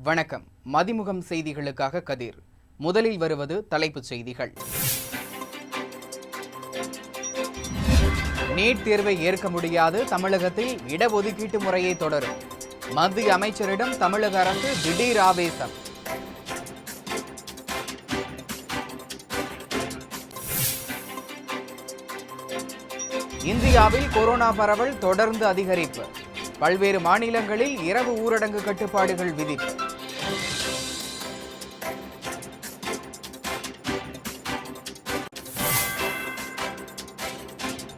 வணக்கம். மதிமுகம் செய்திகளுக்காக கதிர். முதலில் வருவது தலைப்புச் செய்திகள். நீட் தேர்வை ஏற்க முடியாது, தமிழகத்தில் இடஒதுக்கீட்டு முறையை தொடரும். மத்திய அமைச்சரிடம் தமிழக அரசு திடீர் ஆவேசம். இந்தியாவில் கொரோனா பரவல் தொடர்ந்து அதிகரிப்பு. பல்வேறு மாநிலங்களில் இரவு ஊரடங்கு கட்டுப்பாடுகள் விதிப்பு.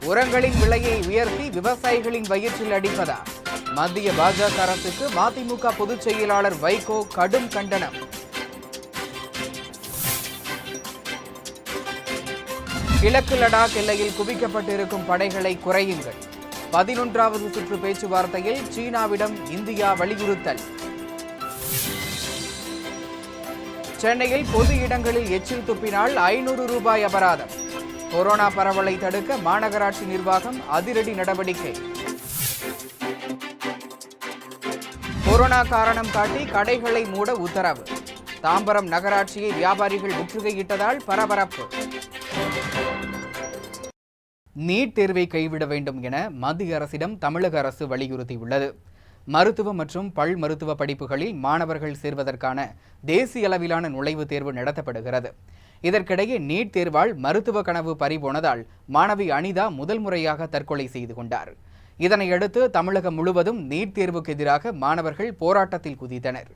உரங்களின் விலையை உயர்த்தி விவசாயிகளின் வயிற்றில் அடிப்பதா? மத்திய பாஜக அரசுக்கு மதிமுக பொதுச் செயலாளர் வைகோ கடும் கண்டனம். கிழக்கு லடாக் எல்லையில் குவிக்கப்பட்டிருக்கும் படைகளை குறையுங்கள். 11வது சுற்று பேச்சுவார்த்தையில் சீனாவிடம் இந்தியா வலியுறுத்தல். சென்னையில் பொது இடங்களில் எச்சில் துப்பினால் 500 ரூபாய் அபராதம். கொரோனா பரவலை தடுக்க மாநகராட்சி நிர்வாகம் அதிரடி நடவடிக்கை. கொரோனா காரணம் காட்டி கடைகளை மூட உத்தரவு. தாம்பரம் நகராட்சியை வியாபாரிகள் முற்றுகையிட்டதால் பரபரப்பு. நீட் தேர்வை கைவிட வேண்டும் என மத்திய அரசிடம் தமிழக அரசு வலியுறுத்தியுள்ளது. மருத்துவ மற்றும் பல் மருத்துவ படிப்புகளில் மாணவர்கள் சேர்வதற்கான தேசிய அளவிலான நுழைவுத் தேர்வு நடத்தப்படுகிறது. இதற்கிடையே நீட் தேர்வால் மருத்துவ கனவு பறிபோனதால் மாணவி அனிதா முதல் முறையாக தற்கொலை செய்து கொண்டார். இதனையடுத்து தமிழகம் முழுவதும் நீட் தேர்வுக்கு எதிராக மாணவர்கள் போராட்டத்தில் குதித்தனர்.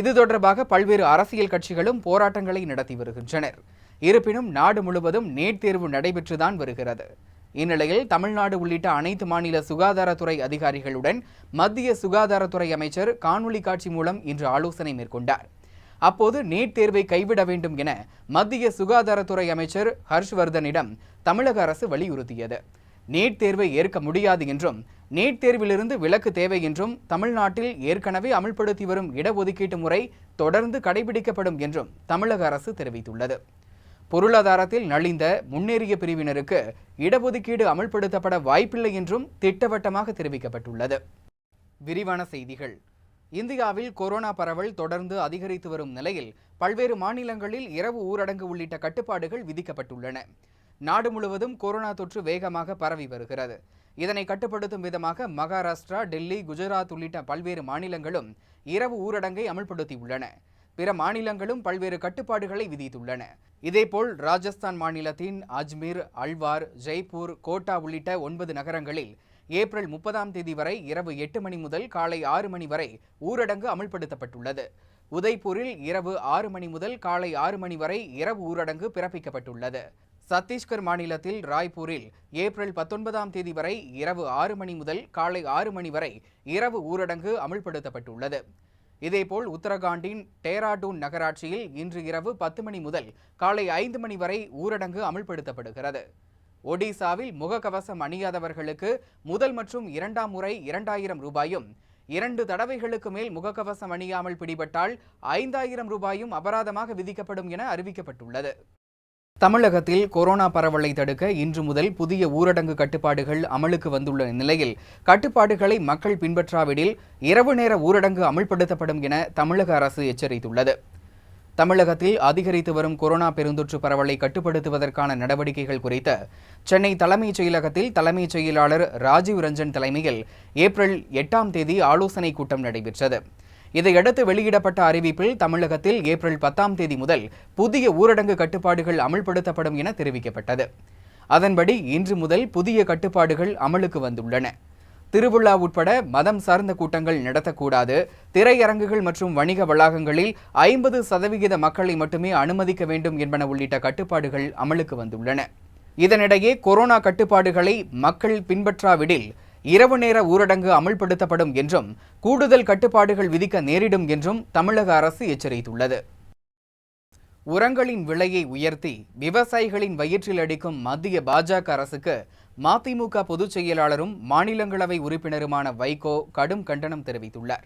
இது தொடர்பாக பல்வேறு அரசியல் கட்சிகளும் போராட்டங்களை நடத்தி வருகின்றனர். இருப்பினும் நாடு முழுவதும் நீட் தேர்வு நடைபெற்றுதான் வருகிறது. இந்நிலையில் தமிழ்நாடு உள்ளிட்ட அனைத்து மாநில சுகாதாரத்துறை அதிகாரிகளுடன் மத்திய சுகாதாரத்துறை அமைச்சர் காணொலி காட்சி மூலம் இன்று ஆலோசனை மேற்கொண்டார். அப்போது நீட் தேர்வை கைவிட வேண்டும் என மத்திய சுகாதாரத்துறை அமைச்சர் ஹர்ஷ்வர்தனிடம் தமிழக அரசு வலியுறுத்தியது. நீட் தேர்வை ஏற்க முடியாது என்றும் நீட் தேர்விலிருந்து விலக்கு தேவை என்றும் தமிழ்நாட்டில் ஏற்கனவே அமல்படுத்தி வரும் இடஒதுக்கீட்டு முறை தொடர்ந்து கடைபிடிக்கப்படும் என்றும் தமிழக அரசு தெரிவித்துள்ளது. பொருளாதாரத்தில் நலிந்த முன்னேறிய பிரிவினருக்கு இடஒதுக்கீடு அமல்படுத்தப்பட வாய்ப்பில்லை என்றும் திட்டவட்டமாக தெரிவிக்கப்பட்டுள்ளது. விரிவான செய்திகள். இந்தியாவில் கொரோனா பரவல் தொடர்ந்து அதிகரித்து வரும் நிலையில் பல்வேறு மாநிலங்களில் இரவு ஊரடங்கு உள்ளிட்ட கட்டுப்பாடுகள் விதிக்கப்பட்டுள்ளன. நாடு முழுவதும் கொரோனா தொற்று வேகமாக பரவி வருகிறது. இதனை கட்டுப்படுத்தும் விதமாக மகாராஷ்டிரா, டெல்லி, குஜராத் உள்ளிட்ட பல்வேறு மாநிலங்களும் இரவு ஊரடங்கை அமல்படுத்தியுள்ளன. பிற மாநிலங்களும் பல்வேறு கட்டுப்பாடுகளை விதித்துள்ளன. இதேபோல் ராஜஸ்தான் மாநிலத்தின் அஜ்மீர், அல்வார், ஜெய்ப்பூர், கோட்டா உள்ளிட்ட 9 நகரங்களில் ஏப்ரல் 30ஆம் தேதி வரை இரவு 8 மணி முதல் காலை 6 மணி வரை ஊரடங்கு அமல்படுத்தப்பட்டுள்ளது. உதய்பூரில் இரவு 6 மணி முதல் காலை 6 மணி வரை இரவு ஊரடங்கு பிறப்பிக்கப்பட்டுள்ளது. சத்தீஸ்கர் மாநிலத்தில் ராய்ப்பூரில் ஏப்ரல் 19ஆம் தேதி வரை இரவு 6 மணி முதல் காலை 6 மணி வரை இரவு ஊரடங்கு அமல்படுத்தப்பட்டுள்ளது. இதேபோல் உத்தரகாண்டின் டேராடூன் நகராட்சியில் இன்று இரவு 10 மணி முதல் காலை 5 மணி வரை ஊரடங்கு அமல்படுத்தப்படுகிறது. ஒடிசாவில் முகக்கவசம் அணியாதவர்களுக்கு முதல் மற்றும் 2ஆம் முறை 2000 ரூபாயும், 2 தடவைகளுக்கு மேல் முகக்கவசம் அணியாமல் பிடிபட்டால் 5000 ரூபாயும் அபராதமாக விதிக்கப்படும் என அறிவிக்கப்பட்டுள்ளது. தமிழகத்தில் கொரோனா பரவலை தடுக்க இன்று முதல் புதிய ஊரடங்கு கட்டுப்பாடுகள் அமலுக்கு வந்துள்ள நிலையில் கட்டுப்பாடுகளை மக்கள் பின்பற்றாவிடில் இரவு நேர ஊரடங்கு அமல்படுத்தப்படும் என தமிழக அரசு எச்சரித்துள்ளது. தமிழகத்தில் அதிகரித்து வரும் கொரோனா பெருந்தொற்று பரவலை கட்டுப்படுத்துவதற்கான நடவடிக்கைகள் குறித்து சென்னை தலைமைச் செயலகத்தில் தலைமைச் செயலாளர் ராஜீவ் ரஞ்சன் தலைமையில் ஏப்ரல் 8ஆம் தேதி ஆலோசனைக் கூட்டம் நடைபெற்றது. இதையடுத்து வெளியிடப்பட்ட அறிவிப்பில் தமிழகத்தில் ஏப்ரல் 10ஆம் தேதி முதல் புதிய ஊரடங்கு கட்டுப்பாடுகள் அமல்படுத்தப்படும் என தெரிவிக்கப்பட்டது. அதன்படி இன்று முதல் புதிய கட்டுப்பாடுகள் அமலுக்கு வந்துள்ளன. திருவிழா உட்பட மதம் சார்ந்த கூட்டங்கள் நடத்தக்கூடாது. திரையரங்குகள் மற்றும் வணிக வளாகங்களில் 50% மக்களை மட்டுமே அனுமதிக்க வேண்டும் என்பன உள்ளிட்ட கட்டுப்பாடுகள் அமலுக்கு வந்துள்ளன. இதனிடையே கொரோனா கட்டுப்பாடுகளை மக்கள் பின்பற்றாவிடில் இரவு நேர ஊரடங்கு அமல்படுத்தப்படும் என்றும் கூடுதல் கட்டுப்பாடுகள் விதிக்க நேரிடும் என்றும் தமிழக அரசு எச்சரித்துள்ளது. உரங்களின் விலையை உயர்த்தி விவசாயிகளின் வயிற்றில் அடிக்கும் மத்திய பாஜக அரசுக்கு மதிமுக பொதுச் செயலாளரும் மாநிலங்களவை உறுப்பினருமான வைகோ கடும் கண்டனம் தெரிவித்துள்ளார்.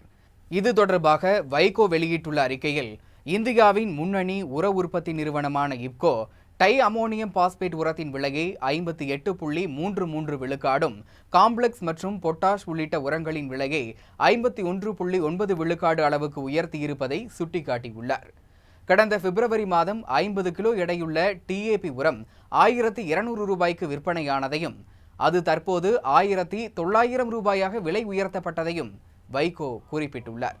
இது தொடர்பாக வைகோ வெளியிட்டுள்ள அறிக்கையில், இந்தியாவின் முன்னணி உர உற்பத்தி நிறுவனமான இப்கோ டை அமோனியம் பாஸ்பேட் உரத்தின் விலையை 58.33 விழுக்காடும், காம்ப்ளெக்ஸ் மற்றும் பொட்டாஷ் உள்ளிட்ட உரங்களின் விலையை 51.9 விழுக்காடு அளவுக்கு உயர்த்தியிருப்பதை சுட்டிக்காட்டியுள்ளார். கடந்த பிப்ரவரி மாதம் 50 கிலோ எடையுள்ள டிஏபி உரம் 1200 ரூபாய்க்கு விற்பனையானதையும், அது தற்போது 1900 ரூபாயாக விலை உயர்த்தப்பட்டதையும் வைகோ குறிப்பிட்டுள்ளார்.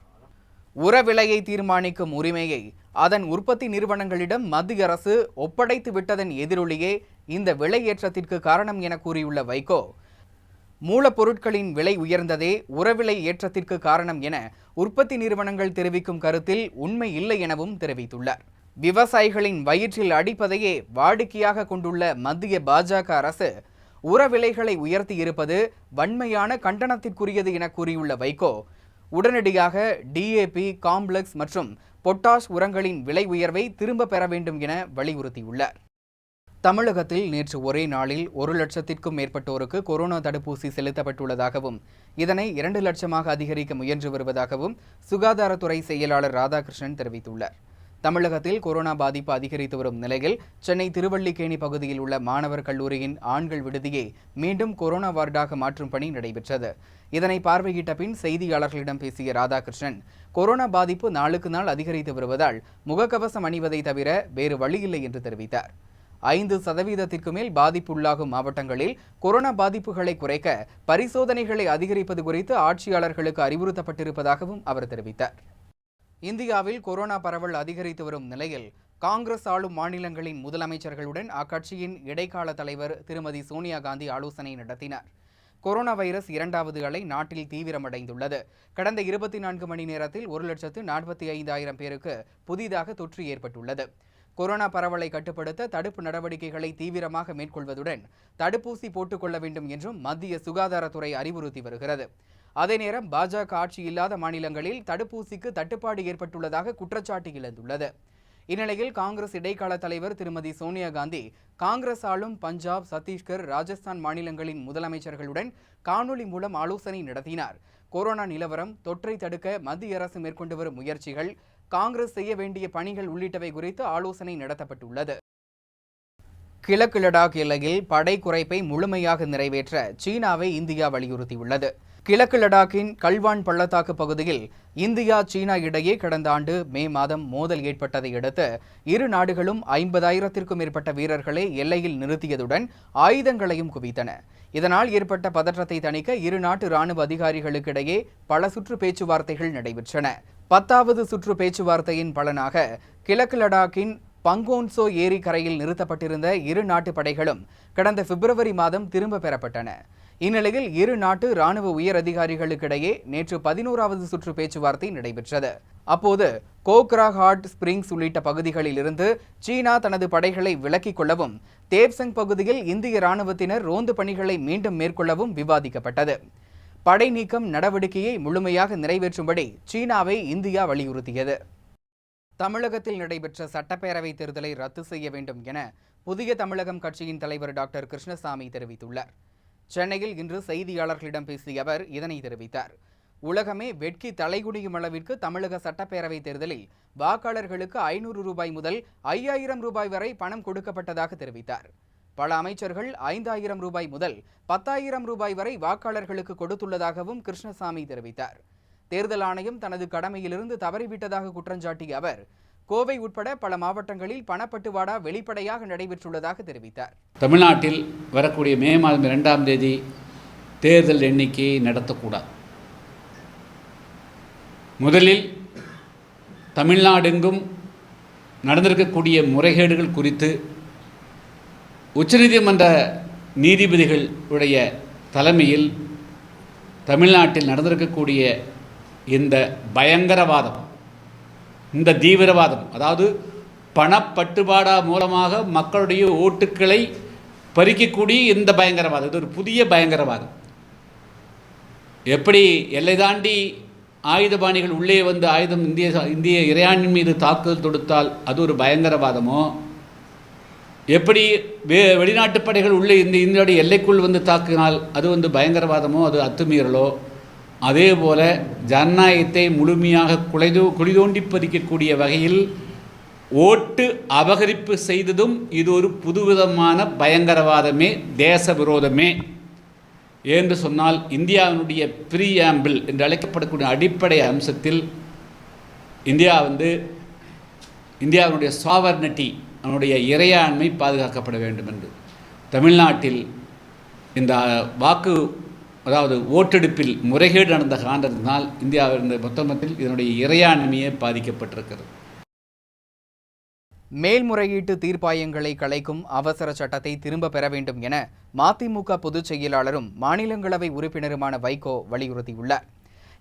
உர விலையை தீர்மானிக்கும் உரிமையை அதன் உற்பத்தி நிறுவனங்களிடம் மத்திய அரசு ஒப்படைத்து விட்டதன் எதிரொலியே இந்த விலை ஏற்றத்திற்கு காரணம் என கூறியுள்ள வைகோ, மூலப்பொருட்களின் விலை உயர்ந்ததே உரவிலை ஏற்றத்திற்கு காரணம் என உற்பத்தி நிறுவனங்கள் தெரிவிக்கும் கருத்தில் உண்மை இல்லை எனவும் தெரிவித்துள்ளார். விவசாயிகளின் வயிற்றில் அடிப்பதையே வாடிக்கையாக கொண்டுள்ள மத்திய பாஜக அரசு உர விலைகளை உயர்த்தி இருப்பது வன்மையான கண்டனத்திற்குரியது என கூறியுள்ள வைகோ, உடனடியாக டிஏபி, காம்ப்ளெக்ஸ் மற்றும் பொட்டாஷ் உரங்களின் விலை உயர்வை திரும்ப பெற வேண்டும் என வலியுறுத்தியுள்ளார். தமிழகத்தில் நேற்று ஒரே நாளில் 1 லட்சத்திற்கும் மேற்பட்டோருக்கு கொரோனா தடுப்பூசி செலுத்தப்பட்டுள்ளதாகவும், இதனை 2 லட்சமாக அதிகரிக்க முயன்று வருவதாகவும் சுகாதாரத்துறை செயலாளர் ராதாகிருஷ்ணன் தெரிவித்துள்ளார். தமிழகத்தில் கொரோனா பாதிப்பு அதிகரித்து வரும் நிலையில் சென்னை திருவல்லிக்கேணி பகுதியில் உள்ள மாணவர் கல்லூரியின் ஆண்கள் விடுதியை மீண்டும் கொரோனா வார்டாக மாற்றும் பணி நடைபெற்றது. இதனை பார்வையிட்ட பின் செய்தியாளர்களிடம் பேசிய ராதாகிருஷ்ணன், கொரோனா பாதிப்பு நாளுக்கு நாள் அதிகரித்து வருவதால் முகக்கவசம் அணிவதை தவிர வேறு வழியில்லை என்று தெரிவித்தார். 5% மேல் பாதிப்புள்ளாகும் மாவட்டங்களில் கொரோனா பாதிப்புகளை குறைக்க பரிசோதனைகளை அதிகரிப்பது குறித்து ஆட்சியாளர்களுக்கு அறிவுறுத்தப்பட்டிருப்பதாகவும் அவர் தெரிவித்தார். இந்தியாவில் கொரோனா பரவல் அதிகரித்து வரும் நிலையில் காங்கிரஸ் ஆளும் மாநிலங்களின் முதலமைச்சர்களுடன் அக்கட்சியின் இடைக்கால தலைவர் திருமதி சோனியா காந்தி ஆலோசனை நடத்தினார். கொரோனா வைரஸ் 2வது அலை நாட்டில் தீவிரமடைந்துள்ளது. கடந்த 24 மணி நேரத்தில் 1,45,000 பேருக்கு புதிதாக தொற்று ஏற்பட்டுள்ளது. கொரோனா பரவலை கட்டுப்படுத்த தடுப்பு நடவடிக்கைகளை தீவிரமாக மேற்கொள்வதுடன் தடுப்பூசி போட்டுக் கொள்ள வேண்டும் என்றும் மத்திய சுகாதாரத்துறை அறிவுறுத்தி வருகிறது. அதே நேரம் பாஜக ஆட்சி இல்லாத மாநிலங்களில் தடுப்பூசிக்கு தட்டுப்பாடு ஏற்பட்டுள்ளதாக குற்றச்சாட்டு எழுந்துள்ளது. இந்நிலையில் காங்கிரஸ் இடைக்கால தலைவர் திருமதி சோனியா காந்தி காங்கிரஸ் ஆளும் பஞ்சாப், சத்தீஸ்கர், ராஜஸ்தான் மாநிலங்களின் முதலமைச்சர்களுடன் காணொலி மூலம் ஆலோசனை நடத்தினார். கொரோனா நிலவரம், தொற்றை தடுக்க மத்திய அரசு மேற்கொண்டு வரும் முயற்சிகள், காங்கிரஸ் செய்ய வேண்டிய பணிகள் உள்ளிட்டவை குறித்து ஆலோசனை நடத்தப்பட்டுள்ளது. கிழக்கு லடாக் எல்லையில் படை குறைப்பை முழுமையாக நிறைவேற்ற சீனாவை இந்தியா வலியுறுத்தியுள்ளது. கிழக்கு லடாக்கின் கல்வான் பள்ளத்தாக்கு பகுதியில் இந்தியா, சீனா இடையே கடந்த ஆண்டு மே மாதம் மோதல் ஏற்பட்டதை அடுத்து இரு நாடுகளும் 50,000க்கும் மேற்பட்ட வீரர்களை எல்லையில் நிறுத்தியதுடன் ஆயுதங்களையும் குவித்தன. இதனால் ஏற்பட்ட பதற்றத்தை தணிக்க இரு நாட்டு ராணுவ அதிகாரிகளுக்கிடையே பல சுற்று பேச்சுவார்த்தைகள் நடைபெற்றன. 10வது சுற்று பேச்சுவார்த்தையின் பலனாக கிழக்கு லடாக்கின் பங்கோன்சோ ஏரி கரையில் நிறுத்தப்பட்டிருந்த இரு நாட்டு படைகளும் கடந்த பிப்ரவரி மாதம் திரும்ப பெறப்பட்டன. இந்நிலையில் இரு நாட்டு ராணுவ உயர் அதிகாரிகளுக்கிடையே நேற்று 11வது சுற்று பேச்சுவார்த்தை நடைபெற்றது. அப்போது கோக்ரா ஹாட் ஸ்பிரிங்ஸ் உள்ளிட்ட பகுதிகளில் இருந்து சீனா தனது படைகளை விலக்கிக் கொள்ளவும், தேவ்சங் பகுதியில் இந்திய ராணுவத்தினர் ரோந்து பணிகளை மீண்டும் மேற்கொள்ளவும் விவாதிக்கப்பட்டது. படை நீக்கம் நடவடிக்கையை முழுமையாக நிறைவேற்றும்படி சீனாவை இந்தியா வலியுறுத்தியது. தமிழகத்தில் நடைபெற்ற சட்டப்பேரவைத் தேர்தலை ரத்து செய்ய வேண்டும் என புதிய தமிழகம் கட்சியின் தலைவர் டாக்டர் கிருஷ்ணசாமி தெரிவித்துள்ளார். சென்னையில் இன்று செய்தியாளர்களிடம் பேசிய அவர் இதனை தெரிவித்தார். உலகமே வெட்கி தலைகுனியும் அளவிற்கு தமிழக சட்டப்பேரவைத் தேர்தலில் வாக்காளர்களுக்கு 500 ரூபாய் முதல் 5000 ரூபாய் வரை பணம் கொடுக்கப்பட்டதாக தெரிவித்தார். பல அமைச்சர்கள் 5000 ரூபாய் முதல் 10,000 ரூபாய் வரை வாக்காளர்களுக்கு கொடுத்துள்ளதாகவும் கிருஷ்ணசாமி தெரிவித்தார். தேர்தல் ஆணையம் தனது கடமையிலிருந்து தவறிவிட்டதாக குற்றஞ்சாட்டிய அவர், கோவை உட்பட பல மாவட்டங்களில் பணப்பட்டுவாடா வெளிப்படையாக நடைபெற்றுள்ளதாக தெரிவித்தார். தமிழ்நாட்டில் வரக்கூடிய மே மாதம் 2ஆம் தேதி தேர்தல் எண்ணிக்கையை நடத்தக்கூடாது. முதலில் தமிழ்நாடெங்கும் நடந்திருக்கக்கூடிய முறைகேடுகள் குறித்து உச்சநீதிமன்ற நீதிபதிகளுடைய தலைமையில் தமிழ்நாட்டில் நடந்திருக்கக்கூடிய இந்த பயங்கரவாதம், இந்த தீவிரவாதம், அதாவது பணப்பட்டுவாடா மூலமாக மக்களுடைய ஓட்டுக்களை பறிக்கக்கூடிய இந்த பயங்கரவாதம், இது ஒரு புதிய பயங்கரவாதம். எப்படி எல்லை தாண்டி ஆயுதபாணிகள் உள்ளே வந்து இந்திய இறையாண்மை மீது தாக்குதல் தொடுத்தால் அது ஒரு பயங்கரவாதமோ, எப்படி வெளிநாட்டு படைகள் உள்ளே இந்தியாவுடைய எல்லைக்குள் வந்து தாக்கினால் அது பயங்கரவாதமோ, அது அத்துமீறலோ, அதே போல் ஜனநாயகத்தை முழுமையாக குழிதோண்டி பதிக்கக்கூடிய வகையில் ஓட்டு அபகரிப்பு செய்ததும் இது ஒரு புதுவிதமான பயங்கரவாதமே, தேச விரோதமே. என்று சொன்னால் இந்தியாவினுடைய ப்ரீஆம்பிள் என்று அழைக்கப்படக்கூடிய அடிப்படை அம்சத்தில் இந்தியாவினுடைய சாவர்னிட்டி, அவனுடைய இறையாண்மை பாதுகாக்கப்பட வேண்டும் என்று தமிழ்நாட்டில் இந்த ஓட்டெடுப்பில் முறைகேடு நடந்த காரணத்தினால் இந்தியாவின் மொத்தத்தில் இதனுடைய இறையாண்மையே பாதிக்கப்பட்டிருக்கிறது. மேல்முறையீட்டு தீர்ப்பாயங்களை கலைக்கும் அவசர சட்டத்தை திரும்ப பெற வேண்டும் என மதிமுக பொதுச் செயலாளரும் மாநிலங்களவை உறுப்பினருமான வைகோ வலியுறுத்தியுள்ளார்.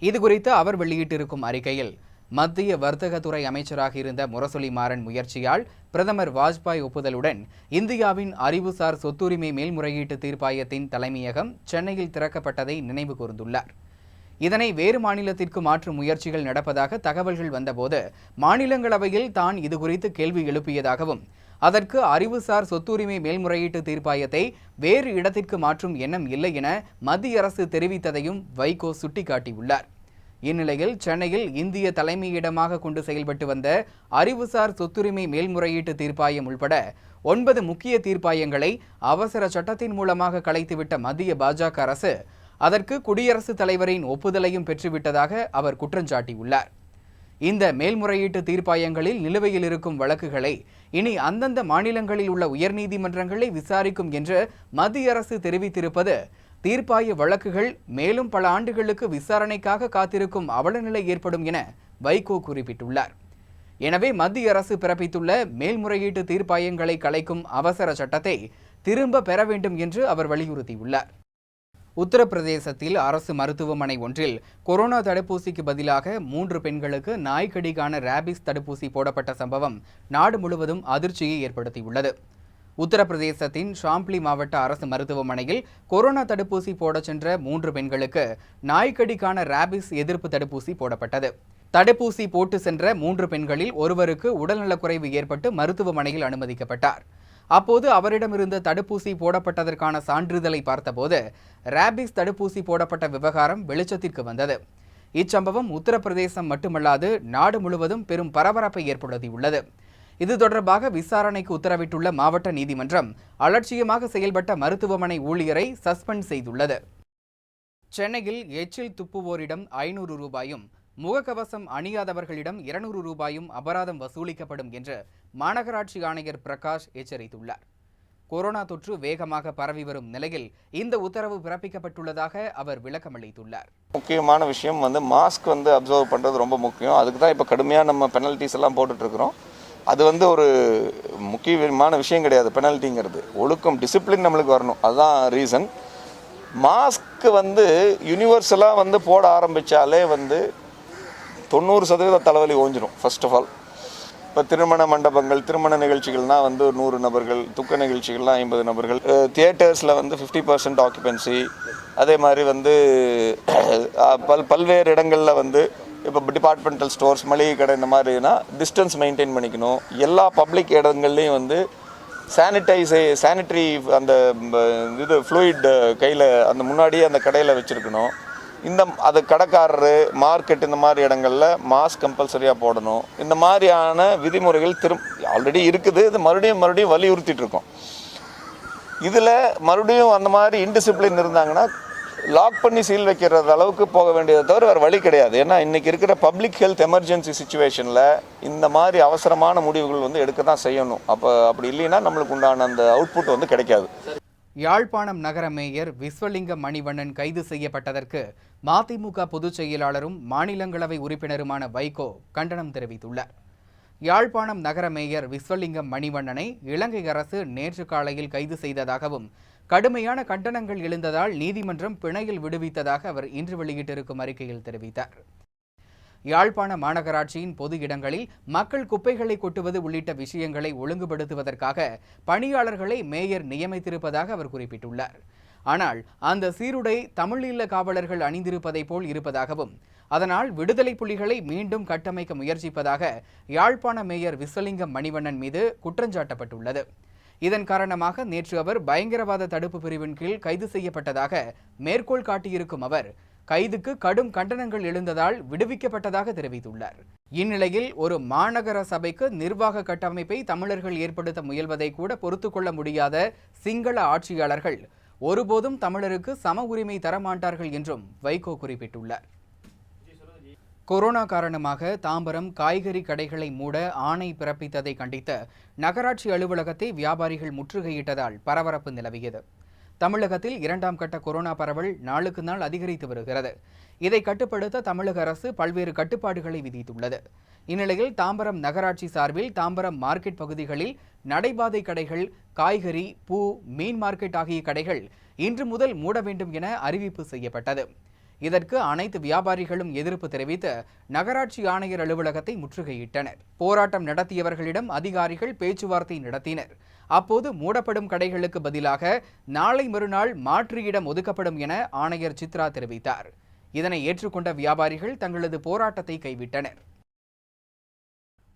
இதுகுறித்து அவர் வெளியிட்டிருக்கும் அறிக்கையில், மத்திய வர்த்தகத்துறை அமைச்சராக இருந்த முரசொலி மாறன் முயற்சியால் பிரதமர் வாஜ்பாய் ஒப்புதலுடன் இந்தியாவின் அறிவுசார் சொத்துரிமை மேல்முறையீட்டு தீர்ப்பாயத்தின் தலைமையகம் சென்னையில் திறக்கப்பட்டதை நினைவு கூர்ந்துள்ளார். இதனை வேறு மாநிலத்திற்கு மாற்றும் முயற்சிகள் நடப்பதாக தகவல்கள் வந்தபோது மாநிலங்களவையில் தான் இதுகுறித்து கேள்வி எழுப்பியதாகவும், அதற்கு அறிவுசார் சொத்துரிமை மேல்முறையீட்டு தீர்ப்பாயத்தை வேறு இடத்திற்கு மாற்றும் எண்ணம் இல்லை என மத்திய அரசு தெரிவித்ததையும் வைகோ சுட்டிக்காட்டியுள்ளார். இந்நிலையில் சென்னையில் இந்திய தலைமையிடமாக கொண்டு செயல்பட்டு வந்த அறிவுசார் சொத்துரிமை மேல்முறையீட்டு தீர்ப்பாயம் உள்பட 9 முக்கிய தீர்ப்பாயங்களை அவசர சட்டத்தின் மூலமாக கலைத்துவிட்ட மத்திய பாஜக அரசு அதற்கு குடியரசுத் தலைவரின் ஒப்புதலையும் பெற்றுவிட்டதாக அவர் குற்றஞ்சாட்டியுள்ளார். இந்த மேல்முறையீட்டு தீர்ப்பாயங்களில் நிலுவையில் இருக்கும் வழக்குகளை இனி அந்தந்த மாநிலங்களில் உள்ள உயர்நீதிமன்றங்களை விசாரிக்கும் என்று மத்திய அரசு தெரிவித்திருப்பது தீர்ப்பாய வழக்குகள் மேலும் பல ஆண்டுகளுக்கு விசாரணைக்காக காத்திருக்கும் அவலநிலை ஏற்படும் என வைகோ குறிப்பிட்டுள்ளார். எனவே மத்திய அரசு பிறப்பித்துள்ள மேல்முறையீட்டு தீர்ப்பாயங்களை கலைக்கும் அவசர சட்டத்தை திரும்ப பெற வேண்டும் என்று அவர் வலியுறுத்தியுள்ளார். உத்தரப்பிரதேசத்தில் அரசு மருத்துவமனை ஒன்றில் கொரோனா தடுப்பூசிக்கு பதிலாக 3 பெண்களுக்கு நாய்க்கடிக்கான ரேபிஸ் தடுப்பூசி போடப்பட்ட சம்பவம் நாடு முழுவதும் அதிர்ச்சியை ஏற்படுத்தியுள்ளது. உத்தரப்பிரதேசத்தின் ஷாம்ப்லி மாவட்ட அரசு மருத்துவமனையில் கொரோனா தடுப்பூசி போடச் சென்ற 3 பெண்களுக்கு நாய்க்கடிக்கான ரேபிஸ் எதிர்ப்பு தடுப்பூசி போடப்பட்டது. தடுப்பூசி போட்டு சென்ற 3 பெண்களில் ஒருவருக்கு உடல்நலக்குறைவு ஏற்பட்டு மருத்துவமனையில் அனுமதிக்கப்பட்டார். அப்போது அவரிடமிருந்த தடுப்பூசி போடப்பட்டதற்கான சான்றிதழை பார்த்தபோது ரேபிஸ் தடுப்பூசி போடப்பட்ட விவகாரம் வெளிச்சத்திற்கு வந்தது. இச்சம்பவம் உத்தரப்பிரதேசம் மட்டுமல்லாது நாடு முழுவதும் பெரும் பரபரப்பை ஏற்படுத்தியுள்ளது. இது தொடர்பாக விசாரணைக்கு உத்தரவிட்டுள்ள மாவட்ட நீதிமன்றம் அலட்சியமாக செயல்பட்ட மருத்துவமனை ஊழியரை சஸ்பெண்ட் செய்துள்ளது. சென்னையில் எச்சில் துப்புவோரிடம் 500 ரூபாயும் முகக்கவசம் அணியாதவர்களிடம் 200 ரூபாயும் அபராதம் வசூலிக்கப்படும் என்று மாநகராட்சி ஆணையர் பிரகாஷ் எச்சரித்துள்ளார். கொரோனா தொற்று வேகமாக பரவி வரும் நிலையில் இந்த உத்தரவு பிறப்பிக்கப்பட்டுள்ளதாக அவர் விளக்கமளித்துள்ளார். முக்கியமான விஷயம் மாஸ்க் அப்சர்வ் பண்ணுறது ரொம்ப முக்கியம். அதுக்கு தான் இப்போ கடுமையாக நம்ம பெனல்ட்டிஸ் எல்லாம் போட்டுட்ருக்குறோம். அது ஒரு முக்கியமான விஷயம் கிடையாது. பெனல்ட்டிங்கிறது ஒழுக்கம், டிசிப்ளின் நம்மளுக்கு வரணும். அதுதான் ரீசன். மாஸ்க் யூனிவர்சலாக போட ஆரம்பித்தாலே 90% தலைவலி ஓஞ்சிடும். ஃபர்ஸ்ட் ஆஃப் ஆல் இப்போ திருமண மண்டபங்கள், திருமண நிகழ்ச்சிகள்னால் 100 நபர்கள், துக்க நிகழ்ச்சிகள்லாம் 50 நபர்கள், தியேட்டர்ஸில் 50% ஆக்குபென்சி, அதே மாதிரி பல்வேறு இடங்களில் இப்போ டிபார்ட்மெண்டல் ஸ்டோர்ஸ், மளிகை கடை, இந்த மாதிரினா டிஸ்டன்ஸ் மெயின்டைன் பண்ணிக்கணும். எல்லா பப்ளிக் இடங்கள்லேயும் சானிட்டரி அந்த ஃப்ளூயிட் கையில் அந்த முன்னாடியே அந்த கடையில் வச்சுருக்கணும். அது கடைக்காரரு, மார்க்கெட், இந்த மாதிரி இடங்களில் மாஸ்க் கம்பல்சரியாக போடணும். இந்த மாதிரியான விதிமுறைகள் ஆல்ரெடி இருக்குது. இது மறுபடியும் வலியுறுத்திட்டு இருக்கோம். இதில் மறுபடியும் அந்த மாதிரி இன்டிசிப்ளின் இருந்தாங்கன்னா லாக் பண்ணி சீல் வைக்கிறது அளவுக்கு போக வேண்டியதை தவிர வேறு வழி கிடையாது. ஏன்னா இன்றைக்கி இருக்கிற பப்ளிக் ஹெல்த் எமர்ஜென்சி சுச்சுவேஷனில் இந்த மாதிரி அவசரமான முடிவுகள் எடுக்க தான் செய்யணும். அப்படி இல்லைன்னா நம்மளுக்கு உண்டான அந்த அவுட்புட் கிடைக்காது. யாழ்ப்பாணம் நகர மேயர் விஸ்வலிங்கம் மணிவண்ணன் கைது செய்யப்பட்டதற்கு மதிமுக பொதுச் செயலாளரும் மாநிலங்களவை உறுப்பினருமான வைகோ கண்டனம் தெரிவித்துள்ளார். யாழ்ப்பாணம் நகர மேயர் விஸ்வலிங்கம் மணிவண்ணனை இலங்கை அரசு நேற்று காலையில் கைது செய்ததாகவும், கடுமையான கண்டனங்கள் எழுந்ததால் நீதிமன்றம் பிணையில் விடுவித்ததாக அவர் இன்று வெளியிட்டிருக்கும் அறிக்கையில் தெரிவித்தார். யாழ்ப்பாண மாநகராட்சியின் பொது இடங்களில் மக்கள் குப்பைகளை கொட்டுவது உள்ளிட்ட விஷயங்களை ஒழுங்குபடுத்துவதற்காக பணியாளர்களை மேயர் நியமித்திருப்பதாக அவர் குறிப்பிட்டுள்ளார். ஆனால் அந்த சீருடை தமிழீழ காவலர்கள் அணிந்திருப்பதை போல் இருப்பதாகவும், அதனால் விடுதலை புலிகளை மீண்டும் கட்டமைக்க முயற்சிப்பதாக யாழ்ப்பாண மேயர் விஸ்வலிங்கம் மணிவண்ணன் மீது குற்றஞ்சாட்டப்பட்டுள்ளது. இதன் காரணமாக நேற்று அவர் பயங்கரவாத தடுப்பு பிரிவின் கீழ் கைது செய்யப்பட்டதாக மேற்கோள் காட்டியிருக்கும் அவர், கைதுக்கு கடும் கண்டனங்கள் எழுந்ததால் விடுவிக்கப்பட்டதாக தெரிவித்துள்ளார். இந்நிலையில் ஒரு மாநகர சபைக்கு நிர்வாக கட்டமைப்பை தமிழர்கள் ஏற்படுத்த முயல்வதை கூட பொறுத்துக்கொள்ள முடியாத சிங்கள ஆட்சியாளர்கள் ஒருபோதும் தமிழருக்கு சம உரிமை தரமாட்டார்கள் என்றும் வைகோ குறிப்பிட்டுள்ளார். கொரோனா காரணமாக தாம்பரம் காய்கறி கடைகளை மூட ஆணை பிறப்பித்ததை கண்டித்த நகராட்சி அலுவலகத்தை வியாபாரிகள் முற்றுகையிட்டதால் பரபரப்பு நிலவியது. தமிழகத்தில் 2ஆம் கட்ட கொரோனா பரவல் நாளுக்கு நாள் அதிகரித்து வருகிறது. இதை கட்டுப்படுத்த தமிழக அரசு பல்வேறு கட்டுப்பாடுகளை விதித்துள்ளது. இந்நிலையில் தாம்பரம் நகராட்சி சார்பில் தாம்பரம் மார்க்கெட் பகுதிகளில் நடைபாதை கடைகள், காய்கறி, பூ, மீன் மார்க்கெட் ஆகிய கடைகள் இன்று முதல் மூட வேண்டும் என அறிவிப்பு செய்யப்பட்டது. இதற்கு அனைத்து வியாபாரிகளும் எதிர்ப்பு தெரிவித்து நகராட்சி ஆணையர் அலுவலகத்தை முற்றுகையிட்டனர். போராட்டம் நடத்தியவர்களிடம் அதிகாரிகள் பேச்சுவார்த்தை நடத்தினர். அப்போது மூடப்படும் கடைகளுக்கு பதிலாக நாளை மறுநாள் மாற்று இடம் ஒதுக்கப்படும் என ஆணையர் சித்ரா தெரிவித்தார். இதனை ஏற்றுக்கொண்ட வியாபாரிகள் தங்களது போராட்டத்தை கைவிட்டனர்.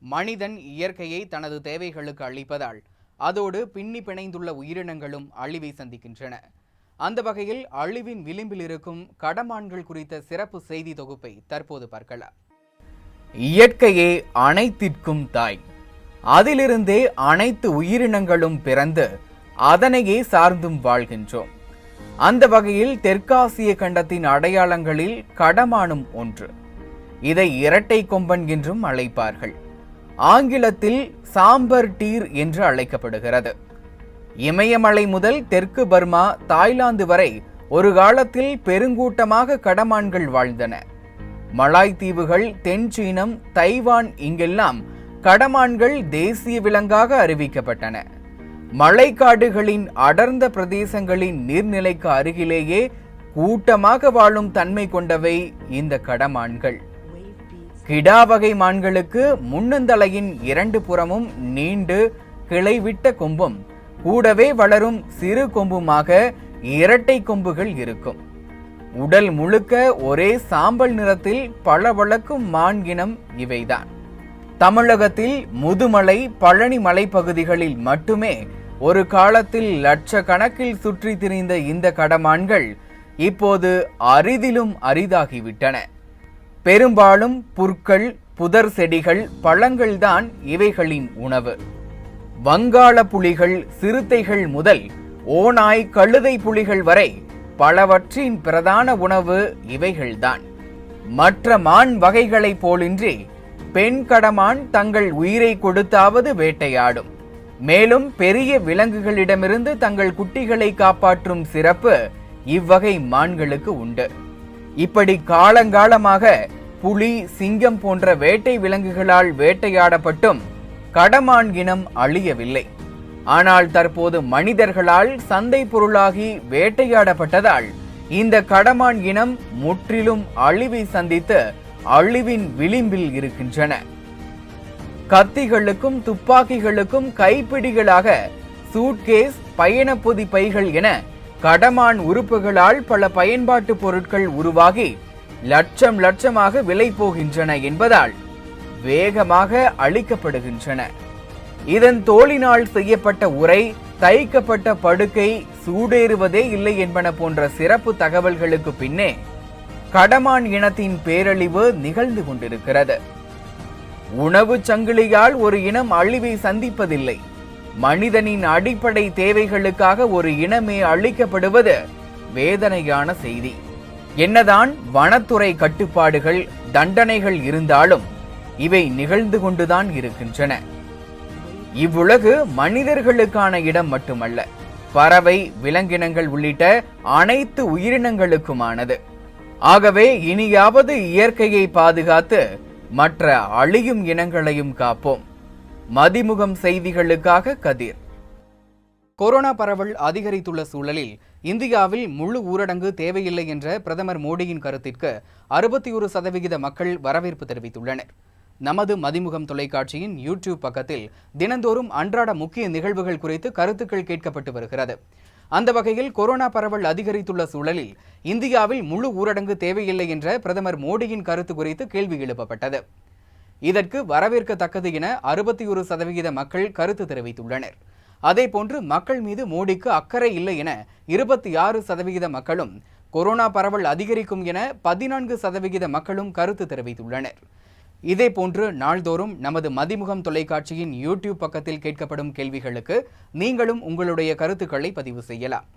மனிதன் இயற்கையை தனது தேவைகளுக்கு அளிப்பதால் அதோடு பின்னி பிணைந்துள்ள உயிரினங்களும் அழிவை சந்திக்கின்றன. அந்த வகையில் அழிவின் விளிம்பில் இருக்கும் கடமான்கள் குறித்த சிறப்பு செய்தி தொகுப்பை தற்போது பார்க்கலாம். இயற்கையே அனைத்திற்கும் தாய். அதிலிருந்தே அனைத்து உயிரினங்களும் பிறந்து அதனையே சார்ந்தும் வாழ்கின்றோம். அந்த வகையில் தெற்காசிய கண்டத்தின் அடையாளங்களில் கடமானும் ஒன்று. இதை இரட்டை கொம்பன் என்றும் அழைப்பார்கள். ஆங்கிலத்தில் சாம்பர் டீர் என்று அழைக்கப்படுகிறது. இமயமலை முதல் தெற்கு பர்மா, தாய்லாந்து வரை ஒரு காலத்தில் பெருங்கூட்டமாக கடமான்கள் வாழ்ந்தன. மலாய் தீவுகள், தென் சீனம், தைவான் இங்கெல்லாம் கடமான்கள் தேசிய விலங்காக அறிவிக்கப்பட்டன. மழைக்காடுகளின் அடர்ந்த பிரதேசங்களின் நீர்நிலைக்கு அருகிலேயே கூட்டமாக வாழும் தன்மை கொண்டவை இந்த கடமான்கள். கிடா வகை மான்களுக்கு முன்னந்தலையின் 2 புறமும் நீண்டு கிளைவிட்ட கொம்பும் கூடவே வளரும் சிறு கொம்புமாக இரட்டை கொம்புகள் இருக்கும். உடல் முழுக்க ஒரே சாம்பல் நிறத்தில் பளபளக்கும் மான் இனம் இவைதான். தமிழகத்தில் முதுமலை, பழனி மலைப்பகுதிகளில் மட்டுமே ஒரு காலத்தில் லட்சக்கணக்கில் சுற்றி திரிந்த இந்த கடமான்கள் இப்போது அரிதிலும் அரிதாகிவிட்டன. பெரும்பாலும் புற்கள், புதர் செடிகள், பழங்கள்தான் இவைகளின் உணவு. வங்காள புலிகள், சிறுத்தைகள் முதல் ஓநாய், கழுதை புலிகள் வரை பலவற்றின் பிரதான உணவு இவைகள்தான். மற்ற மான் வகைகளைப் போலின்றி பெண் கடமான் தங்கள் உயிரை கொடுத்தாவது வேட்டையாடும். மேலும் பெரிய விலங்குகளிடமிருந்து தங்கள் குட்டிகளை காப்பாற்றும் சிறப்பு இவ்வகை மான்களுக்கு உண்டு. இப்படி காலங்காலமாக புலி, சிங்கம் போன்ற வேட்டை விலங்குகளால் வேட்டையாடப்பட்டும் கடமான் இனம் அழியவில்லை. ஆனால் தற்போது மனிதர்களால் சந்தை பொருளாகி வேட்டையாடப்பட்டதால் இந்த கடமான் இனம் முற்றிலும் அழிவை சந்தித்து அழிவின் விளிம்பில் இருக்கின்றன. கத்திகளுக்கும் துப்பாக்கிகளுக்கும் கைப்பிடிகளாக சூட்கேஸ், பயணப்பொதி பைகள் என கடமான் உறுப்புகளால் பல பயன்பாட்டு பொருட்கள் உருவாகி லட்சம் லட்சமாக விலை போகின்றன என்பதால் வேகமாக அழிக்கப்படுகின்றன. இதன் தோலினால் செய்யப்பட்ட உரை, தைக்கப்பட்ட படுக்கை சூடேறுவதே இல்லை என்பன போன்ற சிறப்பு தகவல்களுக்கு பின்னே கடமான் இனத்தின் பேரழிவு நிகழ்ந்து கொண்டிருக்கிறது. உணவு சங்கிலியால் ஒரு இனம் அழிவை சந்திப்பதில்லை. மனிதனின் அடிப்படை தேவைகளுக்காக ஒரு இனமே அழிக்கப்படுவது வேதனையான செய்தி. என்னதான் வனத்துறை கட்டுப்பாடுகள், தண்டனைகள் இருந்தாலும் இவை நிகழ்ந்து கொண்டுதான் இருக்கின்றன. இவ்வுலகு மனிதர்களுக்கான இடம் மட்டுமல்ல, பறவை, விலங்கினங்கள் உள்ளிட்ட அனைத்து உயிரினங்களுக்குமானது. ஆகவே இனியாவது இயற்கையை பாதுகாத்து மற்ற அழியும் இனங்களையும் காப்போம். மதிமுகம் செய்திகளுக்காக கதிர். கொரோனா பரவல் அதிகரித்துள்ள சூழலில் இந்தியாவில் முழு ஊரடங்கு தேவையில்லை என்ற பிரதமர் மோடியின் கருத்திற்கு 61% மக்கள் வரவேற்பு தெரிவித்துள்ளனர். நமது மதிமுகம் தொலைக்காட்சியின் யூடியூப் பக்கத்தில் தினந்தோறும் அன்றாட முக்கிய நிகழ்வுகள் குறித்து கருத்துக்கள் கேட்கப்பட்டு வருகிறது. அந்த வகையில் கொரோனா பரவல் அதிகரித்துள்ள சூழலில் இந்தியாவில் முழு ஊரடங்கு தேவையில்லை என்ற பிரதமர் மோடியின் கருத்து குறித்து கேள்வி எழுப்பப்பட்டது. இதற்கு வரவேற்கத்தக்கது என 61% மக்கள் கருத்து தெரிவித்துள்ளனர். அதேபோன்று மக்கள் மீது மோடிக்கு அக்கறை இல்லை என 26% மக்களும், கொரோனா பரவல் அதிகரிக்கும் என 14% மக்களும் கருத்து தெரிவித்துள்ளனர். இதேபோன்று நாள்தோறும் நமது மதிமுகம் தொலைக்காட்சியின் யூடியூப் பக்கத்தில் கேட்கப்படும் கேள்விகளுக்கு நீங்களும் உங்களுடைய கருத்துக்களை பதிவு செய்யலாம்.